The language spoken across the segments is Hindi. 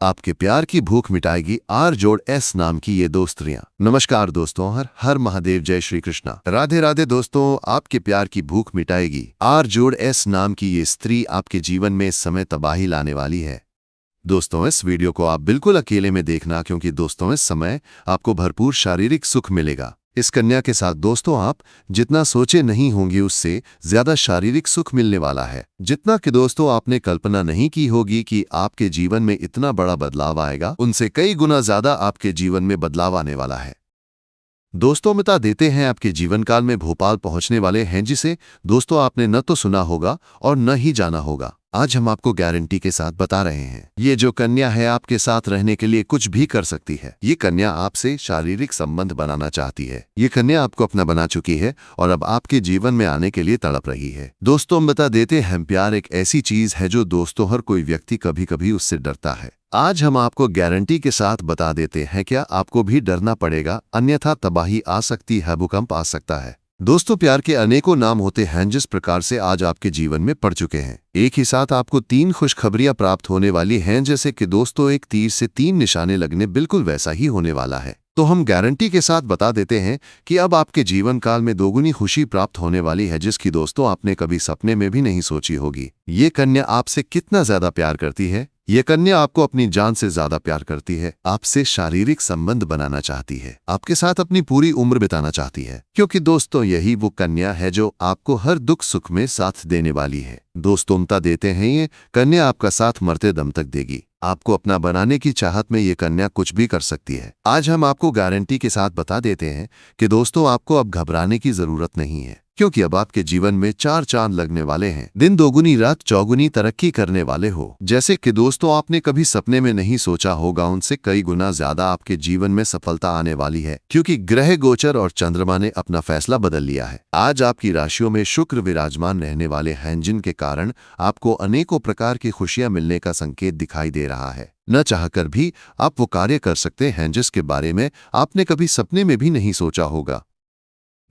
आपके प्यार की भूख मिटाएगी आर जोड़ एस नाम की ये दो स्त्रियां। नमस्कार दोस्तों, हर हर महादेव, जय श्री कृष्णा, राधे राधे। दोस्तों, आपके प्यार की भूख मिटाएगी आर जोड़ एस नाम की ये स्त्री आपके जीवन में इस समय तबाही लाने वाली है। दोस्तों, इस वीडियो को आप बिल्कुल अकेले में देखना, क्योंकि दोस्तों इस समय आपको भरपूर शारीरिक सुख मिलेगा। इस कन्या के साथ दोस्तों आप जितना सोचे नहीं होंगे उससे ज्यादा शारीरिक सुख मिलने वाला है, जितना कि दोस्तों आपने कल्पना नहीं की होगी कि आपके जीवन में इतना बड़ा बदलाव आएगा, उनसे कई गुना ज्यादा आपके जीवन में बदलाव आने वाला है। दोस्तों, बता देते हैं आपके जीवन काल में भोपाल पहुंचने वाले हैं, जिसे दोस्तों आपने न तो सुना होगा और न ही जाना होगा। आज हम आपको गारंटी के साथ बता रहे हैं, ये जो कन्या है आपके साथ रहने के लिए कुछ भी कर सकती है। ये कन्या आपसे शारीरिक संबंध बनाना चाहती है। ये कन्या आपको अपना बना चुकी है और अब आपके जीवन में आने के लिए तड़प रही है। दोस्तों, हम बता देते हैं, प्यार एक ऐसी चीज है जो दोस्तों हर कोई व्यक्ति कभी कभी उससे डरता है। आज हम आपको गारंटी के साथ बता देते हैं, क्या आपको भी डरना पड़ेगा, अन्यथा तबाही आ सकती है, भूकंप आ सकता है। दोस्तों, प्यार के अनेकों नाम होते हैं, जिस प्रकार से आज आपके जीवन में पड़ चुके हैं। एक ही साथ आपको 3 खुशखबरियां प्राप्त होने वाली हैं, जैसे कि दोस्तों एक तीर से 3 निशाने लगने बिल्कुल वैसा ही होने वाला है। तो हम गारंटी के साथ बता देते हैं कि अब आपके जीवन काल में दोगुनी खुशी प्राप्त होने वाली है, जिसकी दोस्तों आपने कभी सपने में भी नहीं सोची होगी। ये कन्या आपसे कितना ज्यादा प्यार करती है। ये कन्या आपको अपनी जान से ज्यादा प्यार करती है, आपसे शारीरिक संबंध बनाना चाहती है, आपके साथ अपनी पूरी उम्र बिताना चाहती है, क्योंकि दोस्तों यही वो कन्या है जो आपको हर दुख सुख में साथ देने वाली है। दोस्तों, बता देते हैं, ये कन्या आपका साथ मरते दम तक देगी। आपको अपना बनाने की चाहत में ये कन्या कुछ भी कर सकती है। आज हम आपको गारंटी के साथ बता देते हैं कि दोस्तों आपको अब घबराने की जरूरत नहीं है, क्योंकि अब आपके जीवन में 4 चांद लगने वाले हैं। दिन दोगुनी रात चौगुनी तरक्की करने वाले हो, जैसे कि दोस्तों आपने कभी सपने में नहीं सोचा होगा, उनसे कई गुना ज्यादा आपके जीवन में सफलता आने वाली है, क्योंकि ग्रह गोचर और चंद्रमा ने अपना फैसला बदल लिया है। आज आपकी राशियों में शुक्र विराजमान रहने वाले हैं, जिनके कारण आपको अनेकों प्रकार की खुशियां मिलने का संकेत दिखाई दे रहा है। न चाहकर भी आप वो कार्य कर सकते हैं जिसके बारे में आपने कभी सपने में भी नहीं सोचा होगा।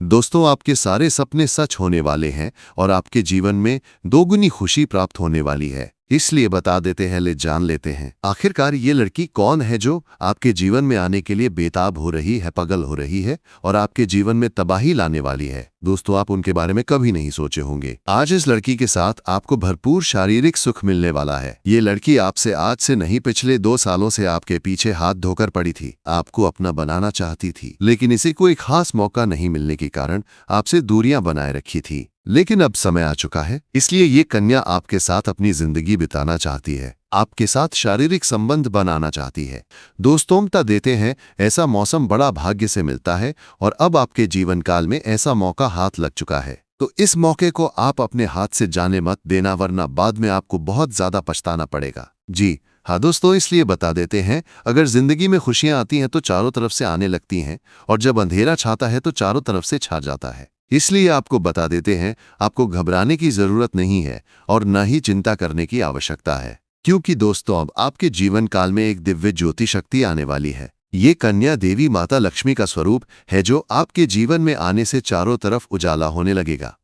दोस्तों, आपके सारे सपने सच होने वाले हैं और आपके जीवन में दोगुनी खुशी प्राप्त होने वाली है। इसलिए बता देते हैं, जान लेते हैं आखिरकार ये लड़की कौन है जो आपके जीवन में आने के लिए बेताब हो रही है, पागल हो रही है और आपके जीवन में तबाही लाने वाली है। दोस्तों, आप उनके बारे में कभी नहीं सोचे होंगे। आज इस लड़की के साथ आपको भरपूर शारीरिक सुख मिलने वाला है। ये लड़की आपसे आज से नहीं, पिछले 2 सालों से आपके पीछे हाथ धोकर पड़ी थी, आपको अपना बनाना चाहती थी, लेकिन इसे कोई खास मौका नहीं मिलने के कारण आपसे दूरियां बनाए रखी थी। लेकिन अब समय आ चुका है, इसलिए ये कन्या आपके साथ अपनी जिंदगी बिताना चाहती है, आपके साथ शारीरिक संबंध बनाना चाहती है। दोस्तों, बता देते हैं, ऐसा मौसम बड़ा भाग्य से मिलता है और अब आपके जीवन काल में ऐसा मौका हाथ लग चुका है। तो इस मौके को आप अपने हाथ से जाने मत देना, वरना बाद में आपको बहुत ज्यादा पछताना पड़ेगा। जी हाँ दोस्तों, इसलिए बता देते हैं, अगर जिंदगी में खुशियां आती हैं तो चारों तरफ से आने लगती हैं, और जब अंधेरा छाता है तो चारों तरफ से छा जाता है। इसलिए आपको बता देते हैं, आपको घबराने की जरूरत नहीं है और न ही चिंता करने की आवश्यकता है, क्योंकि दोस्तों अब आपके जीवन काल में एक दिव्य ज्योति शक्ति आने वाली है। ये कन्या देवी माता लक्ष्मी का स्वरूप है, जो आपके जीवन में आने से चारों तरफ उजाला होने लगेगा।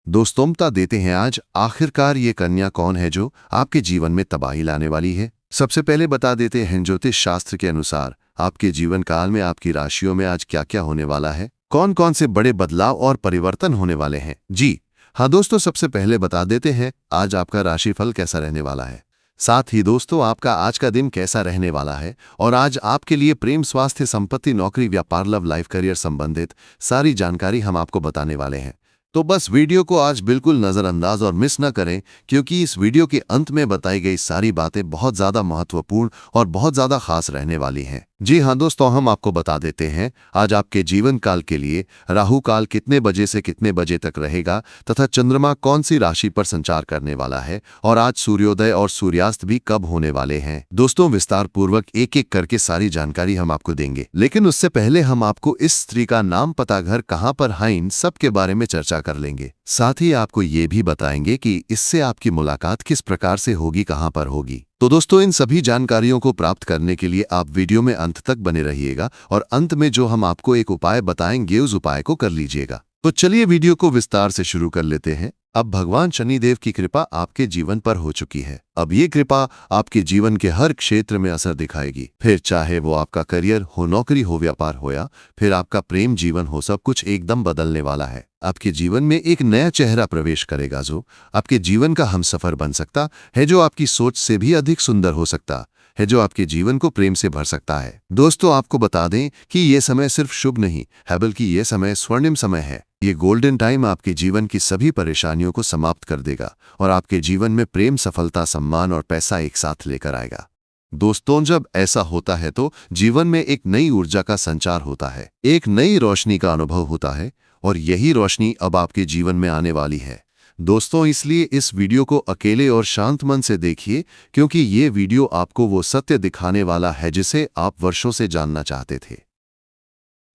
दोस्तों, बता देते हैं, आज आखिरकार ये कन्या कौन है जो आपके जीवन में तबाही लाने वाली है। सबसे पहले बता देते हैं, ज्योतिष शास्त्र के अनुसार आपके जीवन काल में आपकी राशियों में आज क्या क्या होने वाला है, कौन कौन से बड़े बदलाव और परिवर्तन होने वाले हैं। जी हाँ दोस्तों, सबसे पहले बता देते हैं आज आपका राशिफल कैसा रहने वाला है, साथ ही दोस्तों आपका आज का दिन कैसा रहने वाला है, और आज आपके लिए प्रेम, स्वास्थ्य, संपत्ति, नौकरी, व्यापार, लव लाइफ, करियर संबंधित सारी जानकारी हम आपको बताने वाले हैं। तो बस वीडियो को आज बिल्कुल नजरअंदाज और मिस न करें, क्योंकि इस वीडियो के अंत में बताई गई सारी बातें बहुत ज्यादा महत्वपूर्ण और बहुत ज्यादा खास रहने वाली हैं। जी हाँ दोस्तों, हम आपको बता देते हैं, आज आपके जीवन काल के लिए राहु काल कितने बजे से कितने बजे तक रहेगा, तथा चंद्रमा कौन सी राशि पर संचार करने वाला है, और आज सूर्योदय और सूर्यास्त भी कब होने वाले हैं। दोस्तों, विस्तार पूर्वक एक एक करके सारी जानकारी हम आपको देंगे, लेकिन उससे पहले हम आपको इस स्त्री का नाम, पता, घर कहाँ पर है, इन सब के बारे में चर्चा कर लेंगे। साथ ही आपको ये भी बताएंगे कि इससे आपकी मुलाकात किस प्रकार से होगी, कहाँ पर होगी। तो दोस्तों, इन सभी जानकारियों को प्राप्त करने के लिए आप वीडियो में अंत तक बने रहिएगा, और अंत में जो हम आपको एक उपाय बताएंगे उस उपाय को कर लीजिएगा। तो चलिए वीडियो को विस्तार से शुरू कर लेते हैं। अब भगवान शनिदेव की कृपा आपके जीवन पर हो चुकी है। अब ये कृपा आपके जीवन के हर क्षेत्र में असर दिखाएगी। फिर चाहे वो आपका करियर हो, नौकरी हो, व्यापार हो या फिर आपका प्रेम जीवन हो, सब कुछ एकदम बदलने वाला है। आपके जीवन में एक नया चेहरा प्रवेश करेगा जो आपके जीवन का हमसफर बन सकता है, जो आपकी सोच से भी अधिक सुंदर हो सकता है, जो आपके जीवन को प्रेम से भर सकता है। दोस्तों, आपको बता दें कि ये समय सिर्फ शुभ नहीं है, बल्कि ये समय स्वर्णिम समय है। ये गोल्डन टाइम आपके जीवन की सभी परेशानियों को समाप्त कर देगा और आपके जीवन में प्रेम, सफलता, सम्मान और पैसा एक साथ लेकर आएगा। दोस्तों, जब ऐसा होता है तो जीवन में एक नई ऊर्जा का संचार होता है, एक नई रोशनी का अनुभव होता है और यही रोशनी अब आपके जीवन में आने वाली है। दोस्तों, इसलिए इस वीडियो को अकेले और शांत मन से देखिए, क्योंकि ये वीडियो आपको वो सत्य दिखाने वाला है जिसे आप वर्षों से जानना चाहते थे।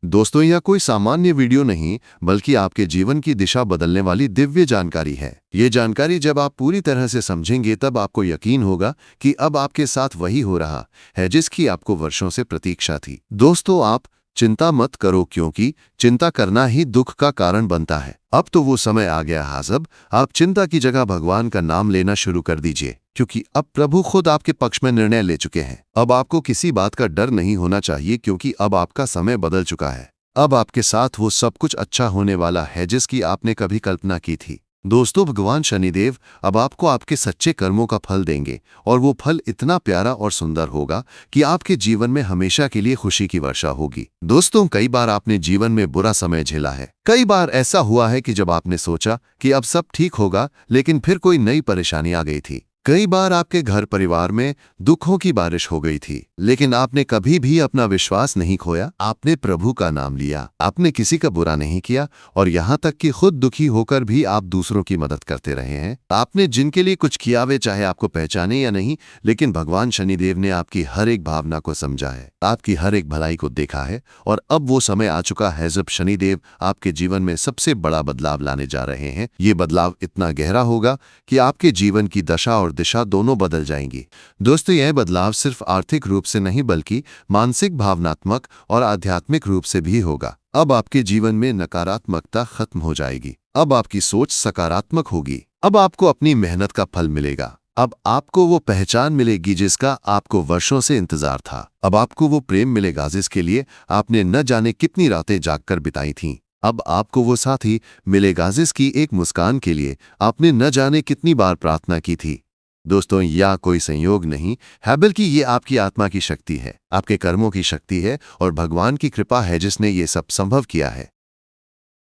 दोस्तों, यह कोई सामान्य वीडियो नहीं, बल्कि आपके जीवन की दिशा बदलने वाली दिव्य जानकारी है। ये जानकारी जब आप पूरी तरह से समझेंगे तब आपको यकीन होगा कि अब आपके साथ वही हो रहा है जिसकी आपको वर्षों से प्रतीक्षा थी। दोस्तों, आप चिंता मत करो, क्योंकि चिंता करना ही दुख का कारण बनता है। अब तो वो समय आ गया है जब आप चिंता की जगह भगवान का नाम लेना शुरू कर दीजिए, क्योंकि अब प्रभु खुद आपके पक्ष में निर्णय ले चुके हैं। अब आपको किसी बात का डर नहीं होना चाहिए, क्योंकि अब आपका समय बदल चुका है। अब आपके साथ वो सब कुछ अच्छा होने वाला है जिसकी आपने कभी कल्पना की थी। दोस्तों, भगवान शनिदेव अब आपको आपके सच्चे कर्मों का फल देंगे और वो फल इतना प्यारा और सुंदर होगा कि आपके जीवन में हमेशा के लिए खुशी की वर्षा होगी। दोस्तों, कई बार आपने जीवन में बुरा समय झेला है। कई बार ऐसा हुआ है कि जब आपने सोचा कि अब सब ठीक होगा, लेकिन फिर कोई नई परेशानी आ गई थी। कई बार आपके घर परिवार में दुखों की बारिश हो गई थी, लेकिन आपने कभी भी अपना विश्वास नहीं खोया। आपने प्रभु का नाम लिया, आपने किसी का बुरा नहीं किया और यहाँ तक कि खुद दुखी होकर भी आप दूसरों की मदद करते रहे हैं। आपने जिनके लिए कुछ किया, वे चाहे आपको पहचाने या नहीं, लेकिन भगवान शनिदेव ने आपकी हर एक भावना को समझा है, आपकी हर एक भलाई को देखा है और अब वो समय आ चुका है जब शनिदेव आपके जीवन में सबसे बड़ा बदलाव लाने जा रहे हैं। ये बदलाव इतना गहरा होगा कि आपके जीवन की दशा और दिशा दोनों बदल जाएंगी। दोस्तों, यह बदलाव सिर्फ आर्थिक रूप से नहीं, बल्कि मानसिक, भावनात्मक और आध्यात्मिक रूप से भी होगा। अब आपके जीवन में नकारात्मकता खत्म हो जाएगी। अब आपकी सोच सकारात्मक होगी। अब आपको अपनी मेहनत का फल मिलेगा। अब आपको वो पहचान मिलेगी जिसका आपको वर्षों से इंतजार था। अब आपको वो प्रेम मिलेगा जिसके लिए आपने न जाने कितनी रातें जागकर बिताई थीं। अब आपको वो साथी मिलेगा जिसकी एक मुस्कान के लिए आपने न जाने कितनी बार प्रार्थना की थी। दोस्तों, यह कोई संयोग नहीं है, बल्कि ये आपकी आत्मा की शक्ति है, आपके कर्मों की शक्ति है और भगवान की कृपा है जिसने ये सब संभव किया है।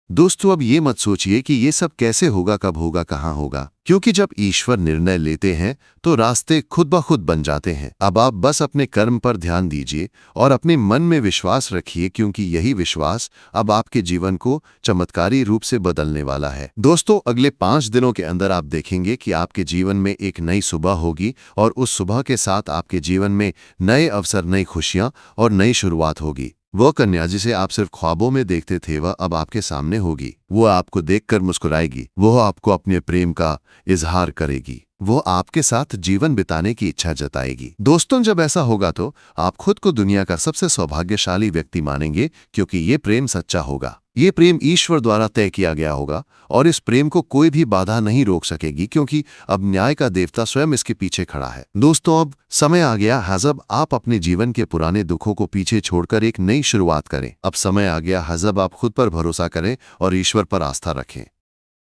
दोस्तों, अब ये मत सोचिए कि ये सब कैसे होगा, कब होगा, कहाँ होगा, क्योंकि जब ईश्वर निर्णय लेते हैं तो रास्ते खुद ब खुद बन जाते हैं। अब आप बस अपने कर्म पर ध्यान दीजिए और अपने मन में विश्वास रखिए, क्योंकि यही विश्वास अब आपके जीवन को चमत्कारी रूप से बदलने वाला है। दोस्तों, अगले 5 दिनों के अंदर आप देखेंगे कि आपके जीवन में एक नई सुबह होगी और उस सुबह के साथ आपके जीवन में नए अवसर, नई खुशियां और नई शुरुआत होगी। वह कन्या जिसे आप सिर्फ ख्वाबों में देखते थे, वह अब आपके सामने होगी। वो आपको देखकर मुस्कुराएगी, वह आपको अपने प्रेम का इजहार करेगी, वो आपके साथ जीवन बिताने की इच्छा जताएगी। दोस्तों, जब ऐसा होगा तो आप खुद को दुनिया का सबसे सौभाग्यशाली व्यक्ति मानेंगे, क्योंकि ये प्रेम सच्चा होगा। ये प्रेम ईश्वर द्वारा तय किया गया होगा और इस प्रेम को कोई भी बाधा नहीं रोक सकेगी, क्योंकि अब न्याय का देवता स्वयं इसके पीछे खड़ा है। दोस्तों, अब समय आ गया है जब आप अपने जीवन के पुराने दुखों को पीछे छोड़कर एक नई शुरुआत करें। अब समय आ गया है जब आप खुद पर भरोसा करें और ईश्वर पर आस्था रखें।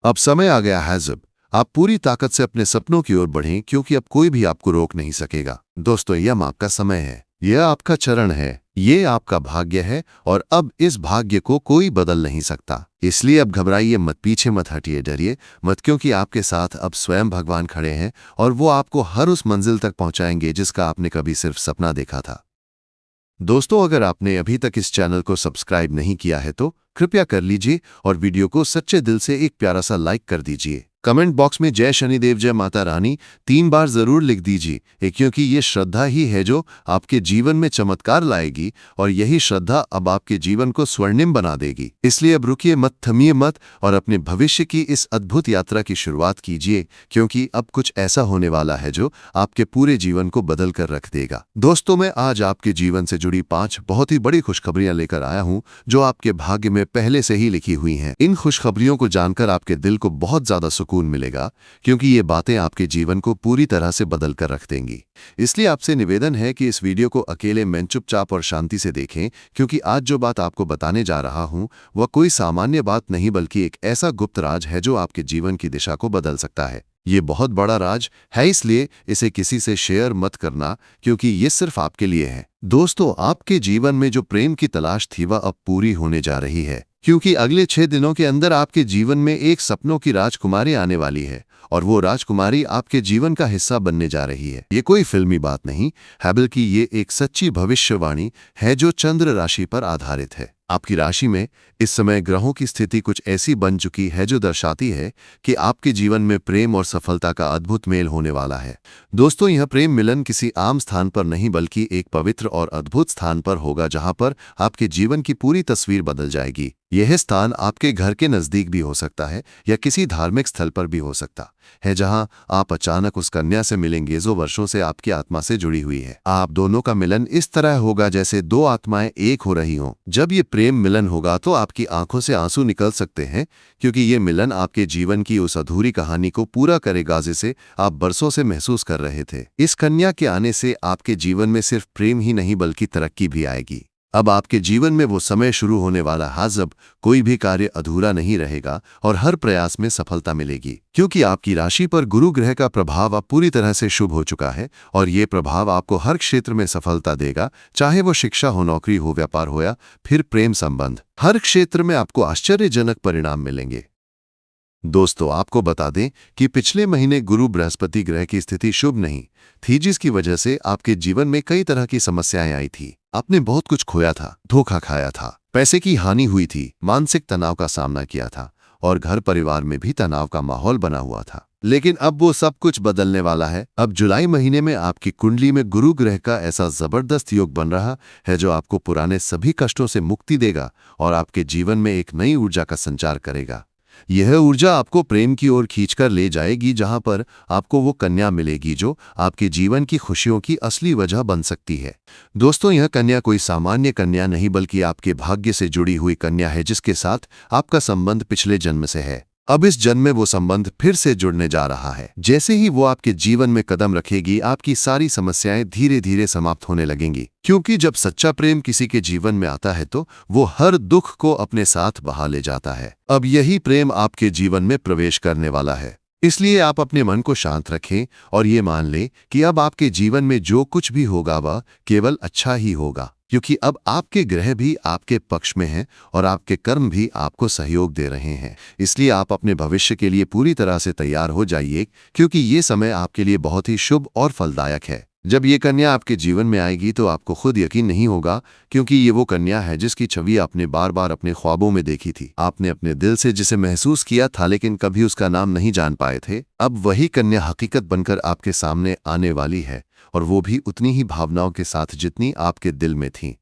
अब समय आ गया है जब आप पूरी ताकत से अपने सपनों की ओर बढ़ें, क्योंकि अब कोई भी आपको रोक नहीं सकेगा। दोस्तों, यह आपका समय है, यह आपका चरण है, ये आपका भाग्य है और अब इस भाग्य को कोई बदल नहीं सकता। इसलिए अब घबराइए मत, पीछे मत हटिए, डरिए मत, क्योंकि आपके साथ अब स्वयं भगवान खड़े हैं और वो आपको हर उस मंजिल तक पहुंचाएंगे जिसका आपने कभी सिर्फ सपना देखा था। दोस्तों, अगर आपने अभी तक इस चैनल को सब्सक्राइब नहीं किया है तो कृपया कर लीजिए और वीडियो को सच्चे दिल से एक प्यारा सा लाइक कर दीजिए। कमेंट बॉक्स में जय शनिदेव, जय माता रानी 3 बार जरूर लिख दीजिए, क्योंकि ये श्रद्धा ही है जो आपके जीवन में चमत्कार लाएगी और यही श्रद्धा अब आपके जीवन को स्वर्णिम बना देगी। इसलिए अब रुकिए मत, थमिए मत और अपने भविष्य की इस अद्भुत यात्रा की शुरुआत कीजिए, क्योंकि अब कुछ ऐसा होने वाला है जो आपके पूरे जीवन को बदल कर रख देगा। दोस्तों, मैं आज आपके जीवन से जुड़ी 5 बहुत ही बड़ी खुशखबरियां लेकर आया हूं जो आपके भाग्य में पहले से ही लिखी हुई हैं। इन खुशखबरियों को जानकर आपके दिल को बहुत ज्यादा सुकून सुकून मिलेगा, क्योंकि ये बातें आपके जीवन को पूरी तरह से बदल कर रख देंगी। इसलिए आपसे निवेदन है कि इस वीडियो को अकेले में चुपचाप और शांति से देखें, क्योंकि आज जो बात आपको बताने जा रहा हूं वह कोई सामान्य बात नहीं बल्कि एक ऐसा गुप्त राज है जो आपके जीवन की दिशा को बदल सकता है। ये बहुत बड़ा राज है, इसलिए इसे किसी से शेयर मत करना, क्योंकि ये सिर्फ आपके लिए है। दोस्तों, आपके जीवन में जो प्रेम की तलाश थी वह अब पूरी होने जा रही है, क्योंकि अगले 6 दिनों के अंदर आपके जीवन में एक सपनों की राजकुमारी आने वाली है और वो राजकुमारी आपके जीवन का हिस्सा बनने जा रही है। ये कोई फिल्मी बात नहीं है, बल्कि ये एक सच्ची भविष्यवाणी है जो चंद्र राशि पर आधारित है। आपकी राशि में इस समय ग्रहों की स्थिति कुछ ऐसी बन चुकी है जो दर्शाती है कि आपके जीवन में प्रेम और सफलता का अद्भुत मेल होने वाला है। दोस्तों, यह प्रेम मिलन किसी आम स्थान पर नहीं बल्कि एक पवित्र और अद्भुत स्थान पर होगा, जहां पर आपके जीवन की पूरी तस्वीर बदल जाएगी। यह स्थान आपके घर के नजदीक भी हो सकता है या किसी धार्मिक स्थल पर भी हो सकता है, जहां आप अचानक उस कन्या से मिलेंगे जो वर्षों से आपकी आत्मा से जुड़ी हुई है। आप दोनों का मिलन इस तरह होगा जैसे दो आत्माएं एक हो रही हों। जब ये प्रेम मिलन होगा तो आपकी आंखों से आंसू निकल सकते हैं, क्योंकि ये मिलन आपके जीवन की उस अधूरी कहानी को पूरा करेगा जिसे आप बरसों से महसूस कर रहे थे। इस कन्या के आने से आपके जीवन में सिर्फ प्रेम ही नहीं बल्कि तरक्की भी आएगी। अब आपके जीवन में वो समय शुरू होने वाला है जब कोई भी कार्य अधूरा नहीं रहेगा और हर प्रयास में सफलता मिलेगी, क्योंकि आपकी राशि पर गुरु ग्रह का प्रभाव अब पूरी तरह से शुभ हो चुका है और ये प्रभाव आपको हर क्षेत्र में सफलता देगा, चाहे वो शिक्षा हो, नौकरी हो, व्यापार हो या फिर प्रेम संबंध। हर क्षेत्र में आपको आश्चर्यजनक परिणाम मिलेंगे। दोस्तों, आपको बता दें कि पिछले महीने गुरु बृहस्पति ग्रह की स्थिति शुभ नहीं थी, जिसकी वजह से आपके जीवन में कई तरह की समस्याएं आई थी। आपने बहुत कुछ खोया था, धोखा खाया था, पैसे की हानि हुई थी, मानसिक तनाव का सामना किया था और घर परिवार में भी तनाव का माहौल बना हुआ था। लेकिन अब वो सब कुछ बदलने वाला है। अब जुलाई महीने में आपकी कुंडली में गुरु ग्रह का ऐसा जबरदस्त योग बन रहा है जो आपको पुराने सभी कष्टों से मुक्ति देगा और आपके जीवन में एक नई ऊर्जा का संचार करेगा। यह ऊर्जा आपको प्रेम की ओर खींचकर ले जाएगी, जहां पर आपको वो कन्या मिलेगी जो आपके जीवन की खुशियों की असली वजह बन सकती है। दोस्तों, यह कन्या कोई सामान्य कन्या नहीं बल्कि आपके भाग्य से जुड़ी हुई कन्या है, जिसके साथ आपका संबंध पिछले जन्म से है। अब इस जन्म में वो संबंध फिर से जुड़ने जा रहा है। जैसे ही वो आपके जीवन में कदम रखेगी, आपकी सारी समस्याएं धीरे धीरे समाप्त होने लगेंगी, क्योंकि जब सच्चा प्रेम किसी के जीवन में आता है तो वो हर दुख को अपने साथ बहा ले जाता है। अब यही प्रेम आपके जीवन में प्रवेश करने वाला है, इसलिए आप अपने मन को शांत रखें और ये मान लें कि अब आपके जीवन में जो कुछ भी होगा वह केवल अच्छा ही होगा, क्योंकि अब आपके ग्रह भी आपके पक्ष में हैं और आपके कर्म भी आपको सहयोग दे रहे हैं। इसलिए आप अपने भविष्य के लिए पूरी तरह से तैयार हो जाइए, क्योंकि ये समय आपके लिए बहुत ही शुभ और फलदायक है। जब ये कन्या आपके जीवन में आएगी तो आपको खुद यकीन नहीं होगा, क्योंकि ये वो कन्या है जिसकी छवि आपने बार बार अपने ख्वाबों में देखी थी। आपने अपने दिल से जिसे महसूस किया था लेकिन कभी उसका नाम नहीं जान पाए थे। अब वही कन्या हकीकत बनकर आपके सामने आने वाली है, और वो भी उतनी ही भावनाओं के साथ जितनी आपके दिल में थी।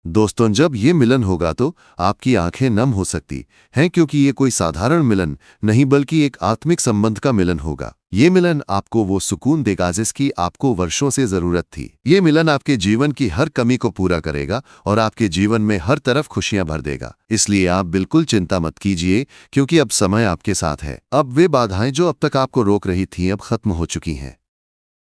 दोस्तों, जब ये मिलन होगा तो आपकी आंखें नम हो सकती हैं, क्योंकि ये कोई साधारण मिलन नहीं बल्कि एक आत्मिक संबंध का मिलन होगा। ये मिलन आपको वो सुकून देगा जिसकी आपको वर्षों से जरूरत थी। ये मिलन आपके जीवन की हर कमी को पूरा करेगा और आपके जीवन में हर तरफ खुशियां भर देगा। इसलिए आप बिल्कुल चिंता मत कीजिए, क्योंकि अब समय आपके साथ है। अब वे बाधाएं जो अब तक आपको रोक रही थीं अब खत्म हो चुकी हैं।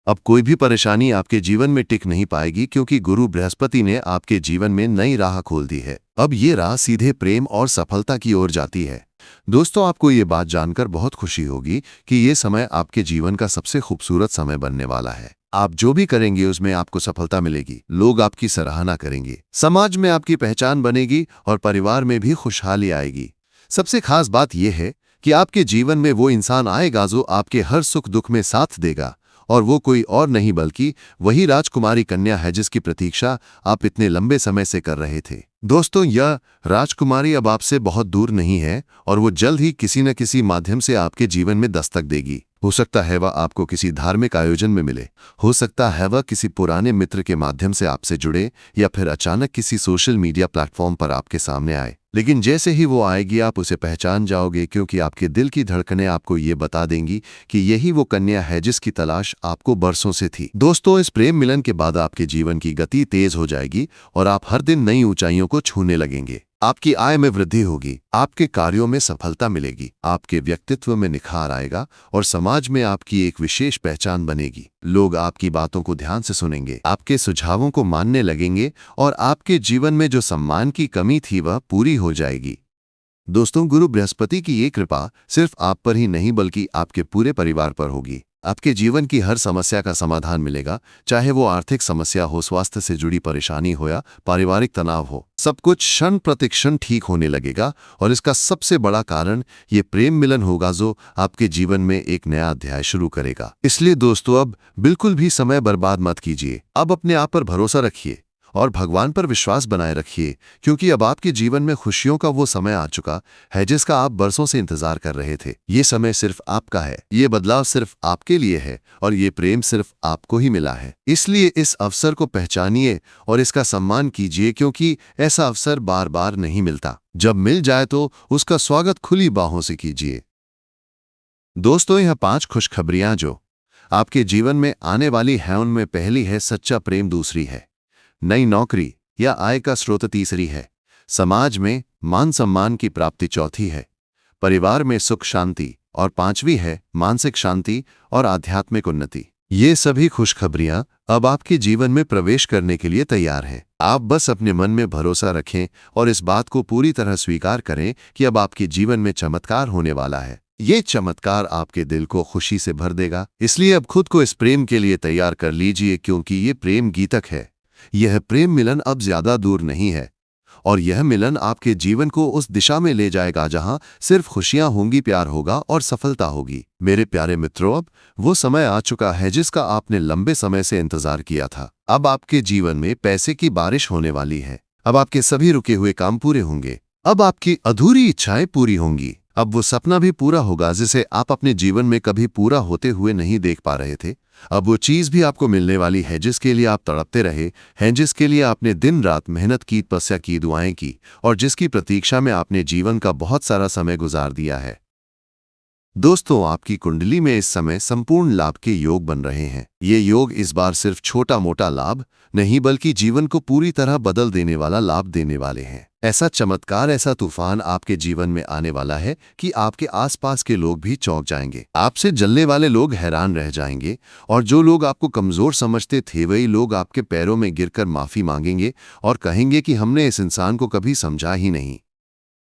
अब कोई भी परेशानी आपके जीवन में टिक नहीं पाएगी, क्योंकि गुरु बृहस्पति ने आपके जीवन में नई राह खोल दी है। अब ये राह सीधे प्रेम और सफलता की ओर जाती है। दोस्तों, आपको ये बात जानकर बहुत खुशी होगी कि ये समय आपके जीवन का सबसे खूबसूरत समय बनने वाला है। आप जो भी करेंगे उसमें आपको सफलता मिलेगी, लोग आपकी सराहना करेंगे, समाज में आपकी पहचान बनेगी और परिवार में भी खुशहाली आएगी। सबसे खास बात यह है कि आपके जीवन में वो इंसान आएगा जो आपके हर सुख दुख में साथ देगा, और वो कोई और नहीं बल्कि वही राजकुमारी कन्या है जिसकी प्रतीक्षा आप इतने लंबे समय से कर रहे थे। दोस्तों, यह राजकुमारी अब आपसे बहुत दूर नहीं है और वो जल्द ही किसी न किसी माध्यम से आपके जीवन में दस्तक देगी। हो सकता है वह आपको किसी धार्मिक आयोजन में मिले, हो सकता है वह किसी पुराने मित्र के माध्यम से आपसे जुड़े, या फिर अचानक किसी सोशल मीडिया प्लेटफॉर्म पर आपके सामने आए। लेकिन जैसे ही वो आएगी आप उसे पहचान जाओगे, क्योंकि आपके दिल की धड़कनें आपको ये बता देंगी कि यही वो कन्या है जिसकी तलाश आपको बरसों से थी। दोस्तों, इस प्रेम मिलन के बाद आपके जीवन की गति तेज हो जाएगी और आप हर दिन नई ऊंचाइयों को छूने लगेंगे। आपकी आय में वृद्धि होगी, आपके कार्यों में सफलता मिलेगी, आपके व्यक्तित्व में निखार आएगा और समाज में आपकी एक विशेष पहचान बनेगी। लोग आपकी बातों को ध्यान से सुनेंगे, आपके सुझावों को मानने लगेंगे और आपके जीवन में जो सम्मान की कमी थी वह पूरी हो जाएगी। दोस्तों, गुरु बृहस्पति की ये कृपा सिर्फ आप पर ही नहीं बल्कि आपके पूरे परिवार पर होगी। आपके जीवन की हर समस्या का समाधान मिलेगा, चाहे वो आर्थिक समस्या हो, स्वास्थ्य से जुड़ी परेशानी हो या पारिवारिक तनाव हो। सब कुछ क्षण प्रतिक्षण ठीक होने लगेगा और इसका सबसे बड़ा कारण ये प्रेम मिलन होगा जो आपके जीवन में एक नया अध्याय शुरू करेगा। इसलिए दोस्तों, अब बिल्कुल भी समय बर्बाद मत कीजिए। अब अपने आप पर भरोसा रखिए और भगवान पर विश्वास बनाए रखिए, क्योंकि अब आपके जीवन में खुशियों का वो समय आ चुका है जिसका आप बरसों से इंतजार कर रहे थे। ये समय सिर्फ आपका है, ये बदलाव सिर्फ आपके लिए है और ये प्रेम सिर्फ आपको ही मिला है। इसलिए इस अवसर को पहचानिए और इसका सम्मान कीजिए, क्योंकि ऐसा अवसर बार बार नहीं मिलता। जब मिल जाए तो उसका स्वागत खुली बाहों से कीजिए। दोस्तों, यह 5 खुशखबरियां जो आपके जीवन में आने वाली हैं, उनमें पहली है सच्चा प्रेम, दूसरी है नई नौकरी या आय का स्रोत, तीसरी है समाज में मान सम्मान की प्राप्ति, चौथी है परिवार में सुख शांति और पांचवी है मानसिक शांति और आध्यात्मिक उन्नति। ये सभी खुशखबरियां अब आपके जीवन में प्रवेश करने के लिए तैयार हैं। आप बस अपने मन में भरोसा रखें और इस बात को पूरी तरह स्वीकार करें कि अब आपके जीवन में चमत्कार होने वाला है। ये चमत्कार आपके दिल को खुशी से भर देगा। इसलिए अब खुद को इस प्रेम के लिए तैयार कर लीजिए, क्योंकि ये प्रेम गीतक है। यह प्रेम मिलन अब ज्यादा दूर नहीं है और यह मिलन आपके जीवन को उस दिशा में ले जाएगा जहां सिर्फ खुशियां होंगी, प्यार होगा और सफलता होगी। मेरे प्यारे मित्रों, अब वो समय आ चुका है जिसका आपने लंबे समय से इंतजार किया था। अब आपके जीवन में पैसे की बारिश होने वाली है। अब आपके सभी रुके हुए काम पूरे होंगे। अब आपकी अधूरी इच्छाएं पूरी होंगी। अब वो सपना भी पूरा होगा जिसे आप अपने जीवन में कभी पूरा होते हुए नहीं देख पा रहे थे। अब वो चीज भी आपको मिलने वाली है जिसके लिए आप तड़पते रहे हैं, जिसके लिए आपने दिन रात मेहनत की, तपस्या की, दुआएं की और जिसकी प्रतीक्षा में आपने जीवन का बहुत सारा समय गुजार दिया है। दोस्तों, आपकी कुंडली में इस समय संपूर्ण लाभ के योग बन रहे हैं। ये योग इस बार सिर्फ छोटा मोटा लाभ नहीं बल्कि जीवन को पूरी तरह बदल देने वाला लाभ देने वाले हैं। ऐसा चमत्कार, ऐसा तूफान आपके जीवन में आने वाला है कि आपके आसपास के लोग भी चौंक जाएंगे। आपसे जलने वाले लोग हैरान रह जाएंगे और जो लोग आपको कमजोर समझते थे वही लोग आपके पैरों में गिरकर माफी मांगेंगे और कहेंगे कि हमने इस इंसान को कभी समझा ही नहीं।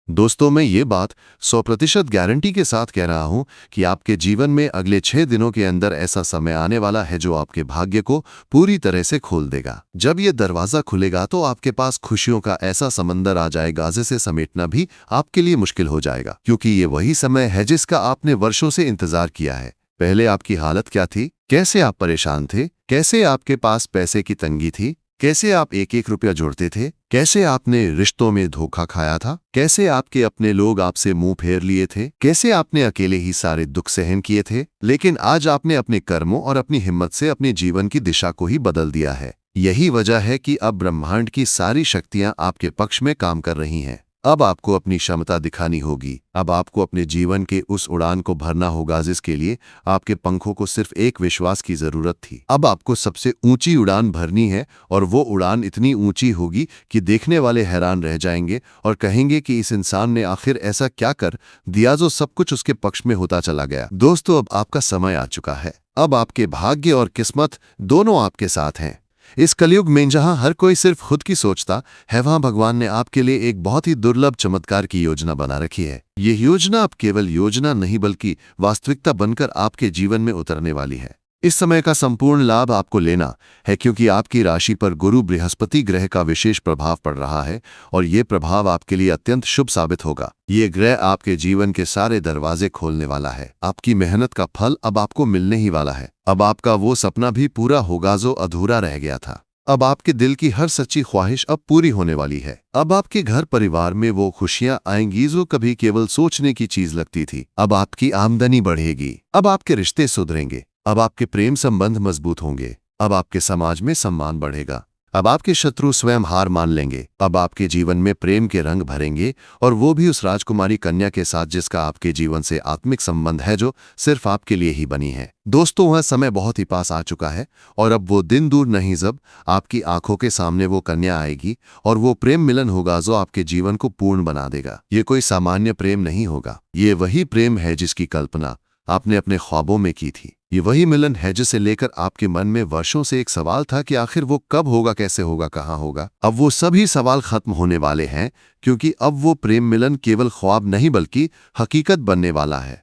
दोस्तों, मैं ये बात 100% गारंटी के साथ कह रहा हूं कि आपके जीवन में अगले 6 दिनों के अंदर ऐसा समय आने वाला है जो आपके भाग्य को पूरी तरह से खोल देगा। जब ये दरवाजा खुलेगा तो आपके पास खुशियों का ऐसा समंदर आ जाएगा जिसे समेटना भी आपके लिए मुश्किल हो जाएगा, क्योंकि ये वही समय है जिसका आपने वर्षों से इंतजार किया है। पहले आपकी हालत क्या थी? कैसे आप परेशान थे? कैसे आपके पास पैसे की तंगी थी? कैसे आप एक एक रुपया जोड़ते थे? कैसे आपने रिश्तों में धोखा खाया था? कैसे आपके अपने लोग आपसे मुंह फेर लिए थे? कैसे आपने अकेले ही सारे दुख सहन किए थे? लेकिन आज आपने अपने कर्मों और अपनी हिम्मत से अपने जीवन की दिशा को ही बदल दिया है। यही वजह है कि अब ब्रह्मांड की सारी शक्तियां आपके पक्ष में काम कर रही हैं। अब आपको अपनी क्षमता दिखानी होगी। अब आपको अपने जीवन के उस उड़ान को भरना होगा जिसके लिए आपके पंखों को सिर्फ एक विश्वास की जरूरत थी। अब आपको सबसे ऊंची उड़ान भरनी है और वो उड़ान इतनी ऊंची होगी कि देखने वाले हैरान रह जाएंगे और कहेंगे कि इस इंसान ने आखिर ऐसा क्या कर दिया जो सब कुछ उसके पक्ष में होता चला गया। दोस्तों, अब आपका समय आ चुका है। अब आपके भाग्य और किस्मत दोनों आपके साथ हैं। इस कलयुग में जहां हर कोई सिर्फ खुद की सोचता है, वहां भगवान ने आपके लिए एक बहुत ही दुर्लभ चमत्कार की योजना बना रखी है। ये योजना अब केवल योजना नहीं बल्कि वास्तविकता बनकर आपके जीवन में उतरने वाली है। इस समय का संपूर्ण लाभ आपको लेना है, क्योंकि आपकी राशि पर गुरु बृहस्पति ग्रह का विशेष प्रभाव पड़ रहा है और ये प्रभाव आपके लिए अत्यंत शुभ साबित होगा। ये ग्रह आपके जीवन के सारे दरवाजे खोलने वाला है। आपकी मेहनत का फल अब आपको मिलने ही वाला है। अब आपका वो सपना भी पूरा होगा जो अधूरा रह गया था। अब आपके दिल की हर सच्ची ख्वाहिश अब पूरी होने वाली है। अब आपके घर परिवार में वो खुशियां आएंगी जो कभी केवल सोचने की चीज लगती थी। अब आपकी आमदनी बढ़ेगी। अब आपके रिश्ते सुधरेंगे। अब आपके प्रेम संबंध मजबूत होंगे। अब आपके समाज में सम्मान बढ़ेगा। अब आपके शत्रु स्वयं हार मान लेंगे। अब आपके जीवन में प्रेम के रंग भरेंगे, और वो भी उस राजकुमारी कन्या के साथ जिसका आपके जीवन से आत्मिक संबंध है, जो सिर्फ आपके लिए ही बनी है। दोस्तों, वह समय बहुत ही पास आ चुका है, और अब वो दिन दूर नहीं जब आपकी आंखों के सामने वो कन्या आएगी, और वो प्रेम मिलन होगा जो आपके जीवन को पूर्ण बना देगा। ये कोई सामान्य प्रेम नहीं होगा, ये वही प्रेम है जिसकी कल्पना आपने अपने ख्वाबों में की थी। ये वही मिलन है जिसे लेकर आपके मन में वर्षों से एक सवाल था कि आखिर वो कब होगा, कैसे होगा, कहाँ होगा। अब वो सभी सवाल खत्म होने वाले हैं, क्योंकि अब वो प्रेम मिलन केवल ख्वाब नहीं बल्कि हकीकत बनने वाला है।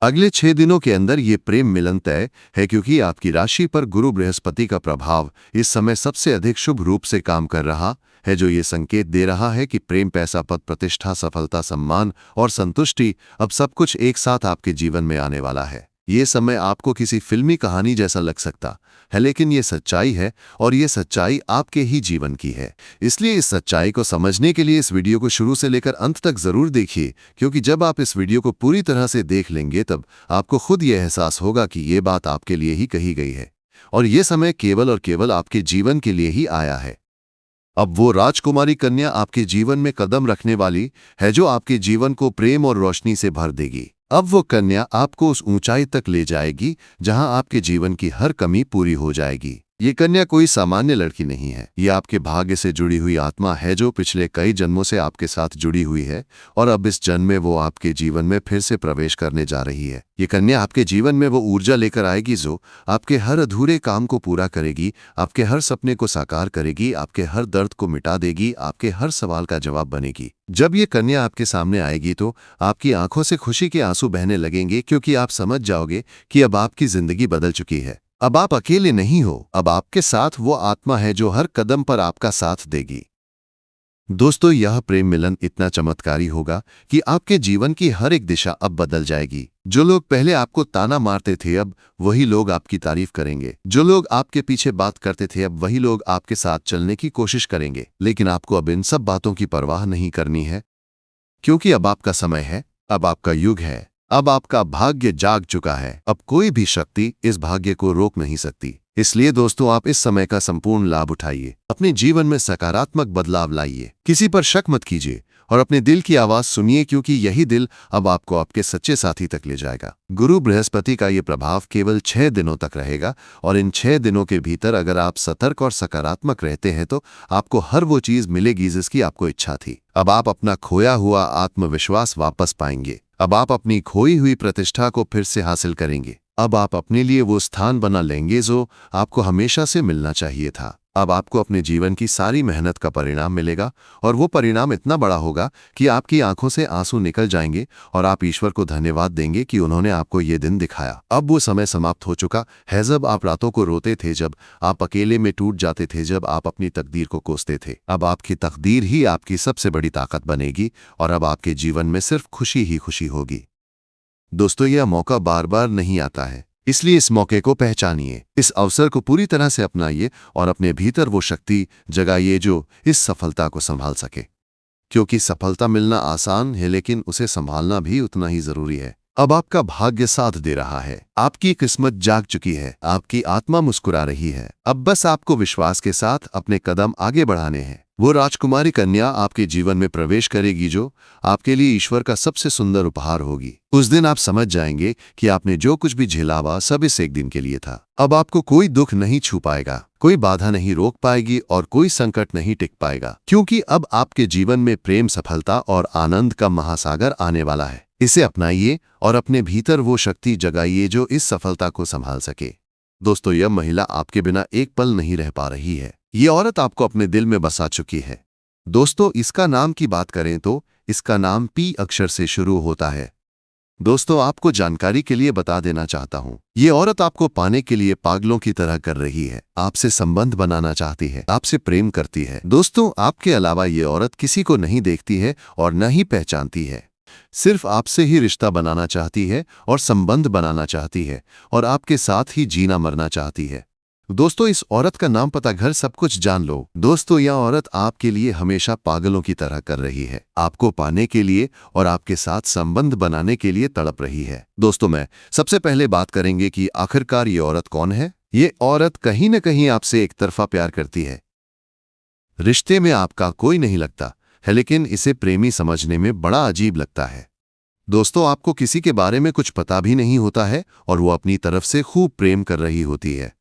अगले 6 दिनों के अंदर ये प्रेम मिलन तय है, क्योंकि आपकी राशि पर गुरु बृहस्पति का प्रभाव इस समय सबसे अधिक शुभ रूप से काम कर रहा है, जो ये संकेत दे रहा है कि प्रेम, पैसा, पद, प्रतिष्ठा, सफलता, सम्मान और संतुष्टि, अब सब कुछ एक साथ आपके जीवन में आने वाला है। ये समय आपको किसी फिल्मी कहानी जैसा लग सकता है, लेकिन ये सच्चाई है, और ये सच्चाई आपके ही जीवन की है। इसलिए इस सच्चाई को समझने के लिए इस वीडियो को शुरू से लेकर अंत तक जरूर देखिए, क्योंकि जब आप इस वीडियो को पूरी तरह से देख लेंगे तब आपको खुद ये एहसास होगा कि ये बात आपके लिए ही कही गई है, और ये समय केवल और केवल आपके जीवन के लिए ही आया है। अब वो राजकुमारी कन्या आपके जीवन में कदम रखने वाली है, जो आपके जीवन को प्रेम और रोशनी से भर देगी। अब वो कन्या आपको उस ऊंचाई तक ले जाएगी जहां आपके जीवन की हर कमी पूरी हो जाएगी। ये कन्या कोई सामान्य लड़की नहीं है, ये आपके भाग्य से जुड़ी हुई आत्मा है, जो पिछले कई जन्मों से आपके साथ जुड़ी हुई है, और अब इस जन्म में वो आपके जीवन में फिर से प्रवेश करने जा रही है। ये कन्या आपके जीवन में वो ऊर्जा लेकर आएगी जो आपके हर अधूरे काम को पूरा करेगी, आपके हर सपने को साकार करेगी, आपके हर दर्द को मिटा देगी, आपके हर सवाल का जवाब बनेगी। जब ये कन्या आपके सामने आएगी तो आपकी आंखों से खुशी के आंसू बहने लगेंगे, क्योंकि आप समझ जाओगे कि अब आपकी जिंदगी बदल चुकी है। अब आप अकेले नहीं हो, अब आपके साथ वो आत्मा है जो हर कदम पर आपका साथ देगी। दोस्तों, यह प्रेम मिलन इतना चमत्कारी होगा कि आपके जीवन की हर एक दिशा अब बदल जाएगी। जो लोग पहले आपको ताना मारते थे, अब वही लोग आपकी तारीफ करेंगे। जो लोग आपके पीछे बात करते थे, अब वही लोग आपके साथ चलने की कोशिश करेंगे। लेकिन आपको अब इन सब बातों की परवाह नहीं करनी है, क्योंकि अब आपका समय है, अब आपका युग है, अब आपका भाग्य जाग चुका है। अब कोई भी शक्ति इस भाग्य को रोक नहीं सकती। इसलिए दोस्तों, आप इस समय का संपूर्ण लाभ उठाइए, अपने जीवन में सकारात्मक बदलाव लाइए, किसी पर शक मत कीजिए, और अपने दिल की आवाज सुनिए, क्योंकि यही दिल अब आपको आपके सच्चे साथी तक ले जाएगा। गुरु बृहस्पति का ये प्रभाव केवल 6 दिनों तक रहेगा, और इन 6 दिनों के भीतर अगर आप सतर्क और सकारात्मक रहते हैं तो आपको हर वो चीज मिलेगी जिसकी आपको इच्छा थी। अब आप अपना खोया हुआ आत्मविश्वास वापस पाएंगे। अब आप अपनी खोई हुई प्रतिष्ठा को फिर से हासिल करेंगे। अब आप अपने लिए वो स्थान बना लेंगे जो आपको हमेशा से मिलना चाहिए था। अब आपको अपने जीवन की सारी मेहनत का परिणाम मिलेगा, और वो परिणाम इतना बड़ा होगा कि आपकी आंखों से आंसू निकल जाएंगे, और आप ईश्वर को धन्यवाद देंगे कि उन्होंने आपको ये दिन दिखाया। अब वो समय समाप्त हो चुका है जब आप रातों को रोते थे, जब आप अकेले में टूट जाते थे, जब आप अपनी तकदीर को कोसते थे। अब आपकी तकदीर ही आपकी सबसे बड़ी ताकत बनेगी, और अब आपके जीवन में सिर्फ खुशी ही खुशी होगी। दोस्तों, यह मौका बार बार नहीं आता है, इसलिए इस मौके को पहचानिए, इस अवसर को पूरी तरह से अपनाइए, और अपने भीतर वो शक्ति जगाइए जो इस सफलता को संभाल सके। क्योंकि सफलता मिलना आसान है, लेकिन उसे संभालना भी उतना ही जरूरी है। अब आपका भाग्य साथ दे रहा है, आपकी किस्मत जाग चुकी है, आपकी आत्मा मुस्कुरा रही है। अब बस आपको विश्वास के साथ अपने कदम आगे बढ़ाने हैं। वो राजकुमारी कन्या आपके जीवन में प्रवेश करेगी जो आपके लिए ईश्वर का सबसे सुंदर उपहार होगी। उस दिन आप समझ जाएंगे कि आपने जो कुछ भी झेला हुआ सब इस एक दिन के लिए था। अब आपको कोई दुख नहीं छू पाएगा, कोई बाधा नहीं रोक पाएगी, और कोई संकट नहीं टिक पाएगा, क्योंकि अब आपके जीवन में प्रेम, सफलता और आनंद का महासागर आने वाला है। इसे अपनाइए और अपने भीतर वो शक्ति जगाइए जो इस सफलता को संभाल सके। दोस्तों, यह महिला आपके बिना एक पल नहीं रह पा रही है। ये औरत आपको अपने दिल में बसा चुकी है। दोस्तों, इसका नाम की बात करें तो इसका नाम पी अक्षर से शुरू होता है। दोस्तों, आपको जानकारी के लिए बता देना चाहता हूँ, ये औरत आपको पाने के लिए पागलों की तरह कर रही है, आपसे संबंध बनाना चाहती है, आपसे प्रेम करती है। दोस्तों, आपके अलावा ये औरत किसी को नहीं देखती है और न ही पहचानती है, सिर्फ आपसे ही रिश्ता बनाना चाहती है और संबंध बनाना चाहती है, और आपके साथ ही जीना मरना चाहती है। दोस्तों, इस औरत का नाम, पता, घर, सब कुछ जान लो। दोस्तों, यह औरत आपके लिए हमेशा पागलों की तरह कर रही है, आपको पाने के लिए और आपके साथ संबंध बनाने के लिए तड़प रही है। दोस्तों, मैं सबसे पहले बात करेंगे कि आखिरकार ये औरत कौन है। ये औरत कहीं न कहीं आपसे एक तरफा प्यार करती है। रिश्ते में आपका कोई नहीं लगता है, लेकिन इसे प्रेमी समझने में बड़ा अजीब लगता है। दोस्तों, आपको किसी के बारे में कुछ पता भी नहीं होता है और वो अपनी तरफ से खूब प्रेम कर रही होती है।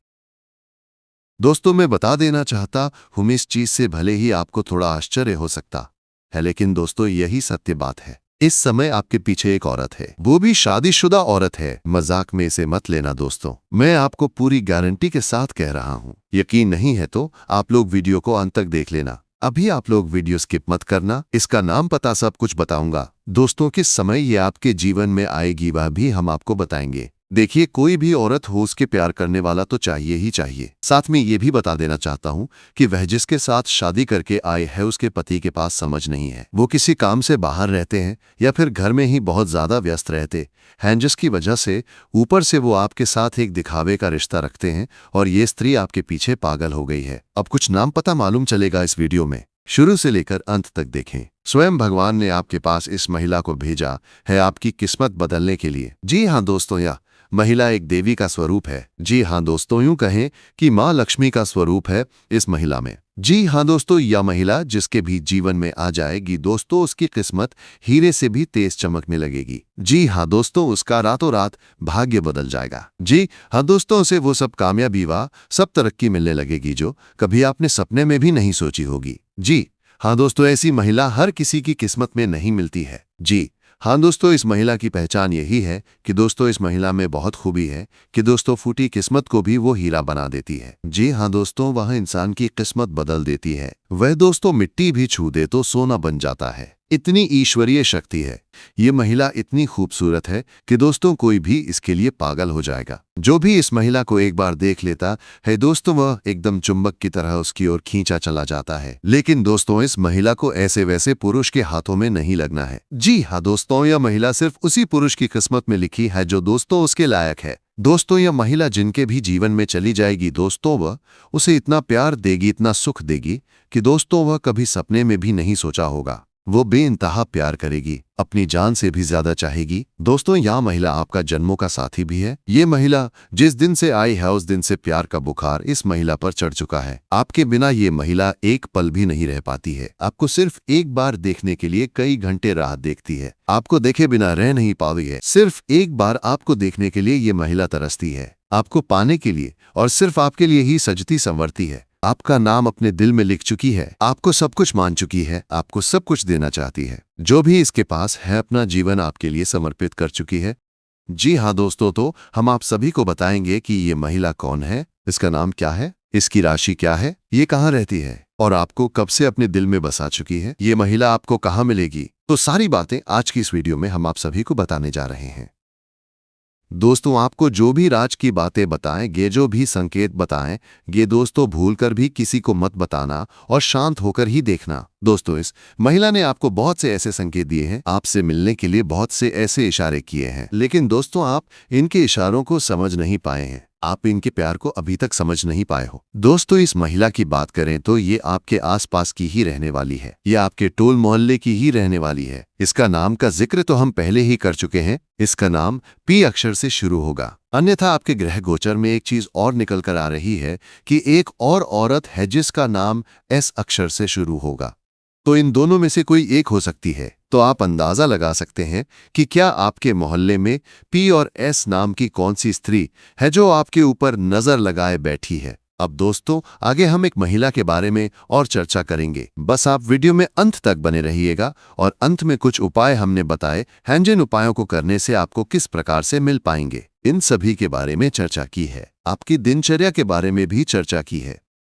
दोस्तों, मैं बता देना चाहता हूं, इस चीज से भले ही आपको थोड़ा आश्चर्य हो सकता है, लेकिन दोस्तों यही सत्य बात है। इस समय आपके पीछे एक औरत है, वो भी शादीशुदा औरत है। मजाक में इसे मत लेना दोस्तों, मैं आपको पूरी गारंटी के साथ कह रहा हूं। यकीन नहीं है तो आप लोग वीडियो को अंत तक देख लेना। अभी आप लोग वीडियो स्किप मत करना, इसका नाम पता सब कुछ बताऊंगा। दोस्तों, किस समय ये आपके जीवन में आएगी वह भी हम आपको बताएंगे। देखिए, कोई भी औरत हो उसके प्यार करने वाला तो चाहिए ही चाहिए। साथ में ये भी बता देना चाहता हूँ कि वह जिसके साथ शादी करके आए है उसके पति के पास समझ नहीं है। वो किसी काम से बाहर रहते हैं या फिर घर में ही बहुत ज्यादा व्यस्त रहते हैं, जिसकी वजह से ऊपर से वो आपके साथ एक दिखावे का रिश्ता रखते हैं और ये स्त्री आपके पीछे पागल हो गई है। अब कुछ नाम पता मालूम चलेगा इस वीडियो में, शुरू से लेकर अंत तक देखें। स्वयं भगवान ने आपके पास इस महिला को भेजा है आपकी किस्मत बदलने के लिए। जी हाँ दोस्तों, यह महिला एक देवी का स्वरूप है। जी हाँ दोस्तों, यूं कहें कि माँ लक्ष्मी का स्वरूप है इस महिला में। जी हाँ दोस्तों, यह महिला जिसके भी जीवन में आ जाएगी दोस्तों, उसकी किस्मत हीरे से भी तेज चमकने लगेगी। जी हाँ दोस्तों, उसका रातों रात भाग्य बदल जाएगा। जी हाँ दोस्तों, उसे वो सब कामयाबी व सब तरक्की मिलने लगेगी जो कभी आपने सपने में भी नहीं सोची होगी। जी हाँ दोस्तों, ऐसी महिला हर किसी की किस्मत में नहीं मिलती है। जी हाँ दोस्तों, इस महिला की पहचान यही है कि दोस्तों इस महिला में बहुत खूबी है कि दोस्तों फूटी किस्मत को भी वो हीरा बना देती है। जी हाँ दोस्तों, वह इंसान की किस्मत बदल देती है। वह दोस्तों मिट्टी भी छू दे तो सोना बन जाता है। इतनी ईश्वरीय शक्ति है। ये महिला इतनी खूबसूरत है कि दोस्तों कोई भी इसके लिए पागल हो जाएगा। जो भी इस महिला को एक बार देख लेता है दोस्तों, वह एकदम चुंबक की तरह उसकी ओर खींचा चला जाता है। लेकिन दोस्तों इस महिला को ऐसे वैसे पुरुष के हाथों में नहीं लगना है। जी हाँ दोस्तों, यह महिला सिर्फ उसी पुरुष की किस्मत में लिखी है जो दोस्तों उसके लायक है। दोस्तों यह महिला जिनके भी जीवन में चली जाएगी दोस्तों, वह उसे इतना प्यार देगी, इतना सुख देगी कि दोस्तों वह कभी सपने में भी नहीं सोचा होगा। वो बेइंतहा प्यार करेगी, अपनी जान से भी ज्यादा चाहेगी। दोस्तों यह महिला आपका जन्मों का साथी भी है। ये महिला जिस दिन से आई है उस दिन से प्यार का बुखार इस महिला पर चढ़ चुका है। आपके बिना ये महिला एक पल भी नहीं रह पाती है। आपको सिर्फ एक बार देखने के लिए कई घंटे राह देखती है। आपको देखे बिना रह नहीं पाती है। सिर्फ एक बार आपको देखने के लिए ये महिला तरसती है, आपको पाने के लिए, और सिर्फ आपके लिए ही सजती संवरती है। आपका नाम अपने दिल में लिख चुकी है, आपको सब कुछ मान चुकी है, आपको सब कुछ देना चाहती है। जो भी इसके पास है अपना जीवन आपके लिए समर्पित कर चुकी है। जी हाँ दोस्तों, तो हम आप सभी को बताएंगे कि ये महिला कौन है, इसका नाम क्या है, इसकी राशि क्या है, ये कहाँ रहती है और आपको कब से अपने दिल में बसा चुकी है, ये महिला आपको कहाँ मिलेगी। तो सारी बातें आज की इस वीडियो में हम आप सभी को बताने जा रहे हैं। दोस्तों आपको जो भी राज की बातें बताएंगे, जो भी संकेत बताएंगे दोस्तों, भूलकर भी किसी को मत बताना और शांत होकर ही देखना। दोस्तों इस महिला ने आपको बहुत से ऐसे संकेत दिए हैं, आपसे मिलने के लिए बहुत से ऐसे इशारे किए हैं, लेकिन दोस्तों आप इनके इशारों को समझ नहीं पाए हैं, आप इनके प्यार को अभी तक समझ नहीं पाए हो। दोस्तों इस महिला की बात करें तो ये आपके आसपास की ही रहने वाली है, ये आपके टोल मोहल्ले की ही रहने वाली है। इसका नाम का जिक्र तो हम पहले ही कर चुके हैं, इसका नाम पी अक्षर से शुरू होगा। अन्यथा आपके ग्रह गोचर में एक चीज और निकल कर आ रही है कि एक और औरत है जिसका नाम एस अक्षर से शुरू होगा। तो इन दोनों में से कोई एक हो सकती है। तो आप अंदाजा लगा सकते हैं कि क्या आपके मोहल्ले में पी और एस नाम की कौन सी स्त्री है जो आपके ऊपर नजर लगाए बैठी है। अब दोस्तों आगे हम एक महिला के बारे में और चर्चा करेंगे, बस आप वीडियो में अंत तक बने रहिएगा। और अंत में कुछ उपाय हमने बताए हैं जिन उपायों को करने से आपको किस प्रकार से मिल पाएंगे, इन सभी के बारे में चर्चा की है। आपकी दिनचर्या के बारे में भी चर्चा की है।